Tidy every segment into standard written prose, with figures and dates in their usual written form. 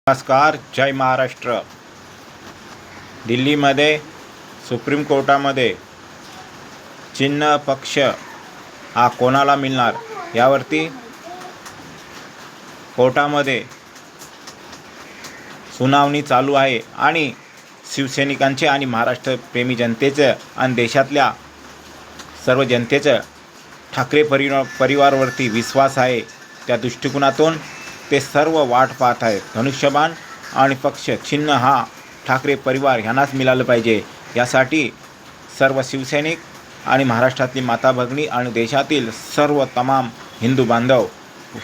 नमस्कार, जय महाराष्ट्र। दिल्लीमध्ये सुप्रीम कोर्टामध्ये चिन्ह पक्ष हा कोणाला मिळणार यावरती कोर्टामध्ये सुनावणी चालू आहे आणि शिवसैनिकांचे आणि महाराष्ट्र प्रेमी जनतेचं आणि देशातल्या सर्व जनतेचं ठाकरे परिवारावरती विश्वास आहे। त्या दृष्टिकोनातून ते सर्व वाट पाहत आहेत। धनुष्यबाण आणि पक्ष चिन्ह हा ठाकरे परिवार यांनाच मिळालं पाहिजे, यासाठी सर्व शिवसैनिक आणि महाराष्ट्रातली माता भगिनी आणि देशातील सर्व तमाम हिंदू बांधव,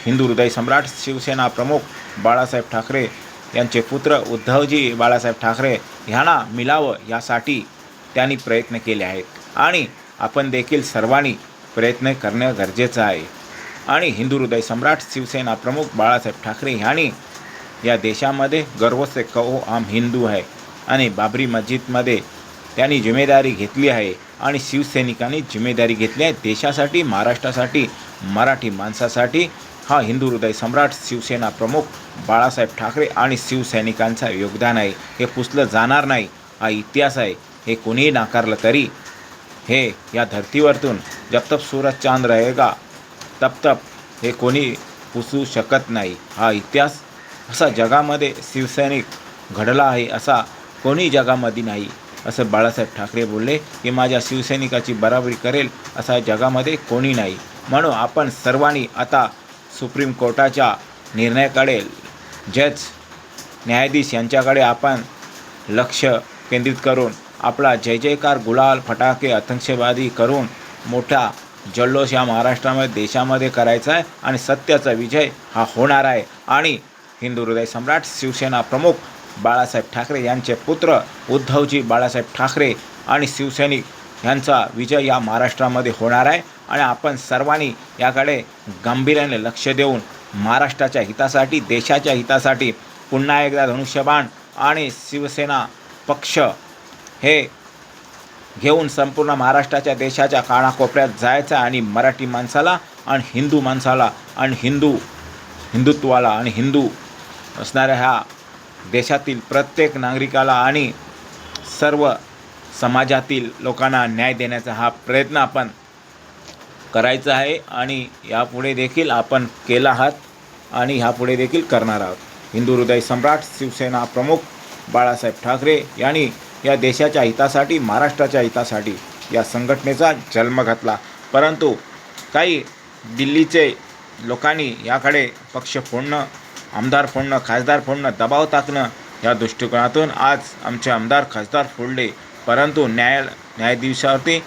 हिंदू हृदय सम्राट शिवसेना प्रमुख बाळासाहेब ठाकरे यांचे पुत्र उद्धवजी बाळासाहेब ठाकरे यांना मिळावं यासाठी त्यांनी प्रयत्न केले आहेत आणि आपण देखील सर्वांनी प्रयत्न करणं गरजेचं आहे। आणि हिंदू हृदय सम्राट शिवसेना प्रमुख बाळासाहेब ठाकरे यांनी या देशामध्ये गर्व से कहो हम हिंदू है आणि बाबरी मस्जिदमध्ये त्यांनी जिम्मेदारी घेतली आहे आणि शिवसैनिकांनी जिम्मेदारी घेतली आहे देशासाठी, महाराष्ट्रासाठी, मराठी माणसासाठी। हा हिंदू हृदय सम्राट शिवसेना प्रमुख बाळासाहेब ठाकरे आणि शिवसैनिकांचा योगदान आहे, हे पुसलं जाणार नाही। हा इतिहास आहे, हे कोणीही नाकारलं तरी हे या धरतीवरतून जब तक सूरज चांद रहेगा तब तक हे कोणी पुसू शकत नाही। हा इतिहास असा जगामध्ये शिवसैनिक घडला आहे असा कोणी जगामध्ये नाही, असं बाळासाहेब ठाकरे बोलले की माझ्या शिवसैनिकाची बराबरी करेल असा जगामध्ये कोणी नाही। म्हणून आपण सर्वांनी आता सुप्रीम कोर्टाच्या निर्णयाकडे, जज न्यायाधीश यांच्याकडे आपण लक्ष केंद्रित करून आपला जय जयकार, गुलाल, फटाके, आतंकवादी करून मोठा जल्लोष या महाराष्ट्रामध्ये, देशामध्ये करायचा आहे आणि सत्याचा विजय हा होणार आहे। आणि हिंदू हृदय सम्राट शिवसेना प्रमुख बाळासाहेब ठाकरे यांचे पुत्र उद्धवजी बाळासाहेब ठाकरे आणि शिवसैनिक यांचा विजय या महाराष्ट्रामध्ये होणार आहे। आणि आपण सर्वांनी याकडे गांभीर्याने लक्ष देऊन महाराष्ट्राच्या हितासाठी, देशाच्या हितासाठी पुन्हा एकदा धनुष्यबाण आणि शिवसेना पक्ष हे घेऊन संपूर्ण महाराष्ट्राच्या, देशाच्या कानाकोपऱ्यात जायचं आणि मराठी माणसाला आणि हिंदू माणसाला आणि हिंदुत्वाला आणि हिंदू असणाऱ्या ह्या देशातील प्रत्येक नागरिकाला आणि सर्व समाजातील लोकांना न्याय देण्याचा हा प्रयत्न आपण करायचा आहे आणि यापुढे देखील आपण केला आहात आणि ह्यापुढे देखील करणार आहोत। हिंदू हृदय सम्राट शिवसेना प्रमुख बाळासाहेब ठाकरे यांनी या देशाच्या हितासाठी, महाराष्ट्राच्या हितासाठी या संघटनेचा जन्म घातला, परंतु काही दिल्लीचे लोकांनी याकडे पक्ष फोडणं, आमदार फोडणं, खासदार फोडणं, दबाव टाकणं या दृष्टिकोनातून आज आमचे आमदार, खासदार फोडले, परंतु न्यायालयावरती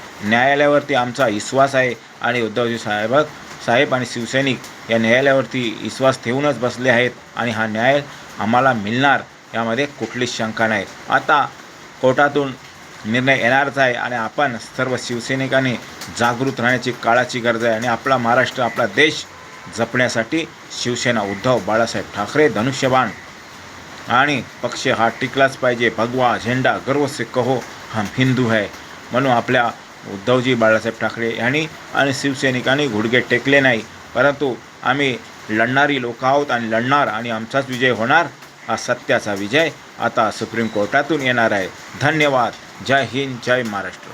आमचा विश्वास आहे आणि उद्धवजी साहेब आणि शिवसैनिक या न्यायालयावरती विश्वास ठेवूनच बसले आहेत आणि हा न्याय आम्हाला मिळणार यामध्ये कुठलीच शंका नाही। आता कोर्टातून निर्णय येणारच आहे आणि आपण सर्व शिवसैनिकांनी जागृत राहण्याची काळाची गरज आहे आणि आपला महाराष्ट्र, आपला देश जपण्यासाठी शिवसेना उद्धव बाळासाहेब ठाकरे, धनुष्यबाण आणि पक्ष हा टिकलाच पाहिजे। भगवा झेंडा, गर्व से कहो हम हिंदू है, म्हणून आपल्या उद्धवजी बाळासाहेब ठाकरे यांनी आणि शिवसैनिकांनी गुडघे टेकले नाही, परंतु आम्ही लढणारी लोक आहोत आणि लढणार आणि आमचाच विजय होणार। हा सत्याचा विजय आता सुप्रीम कोर्टातून येणार आहे। धन्यवाद। जय हिंद, जय महाराष्ट्र।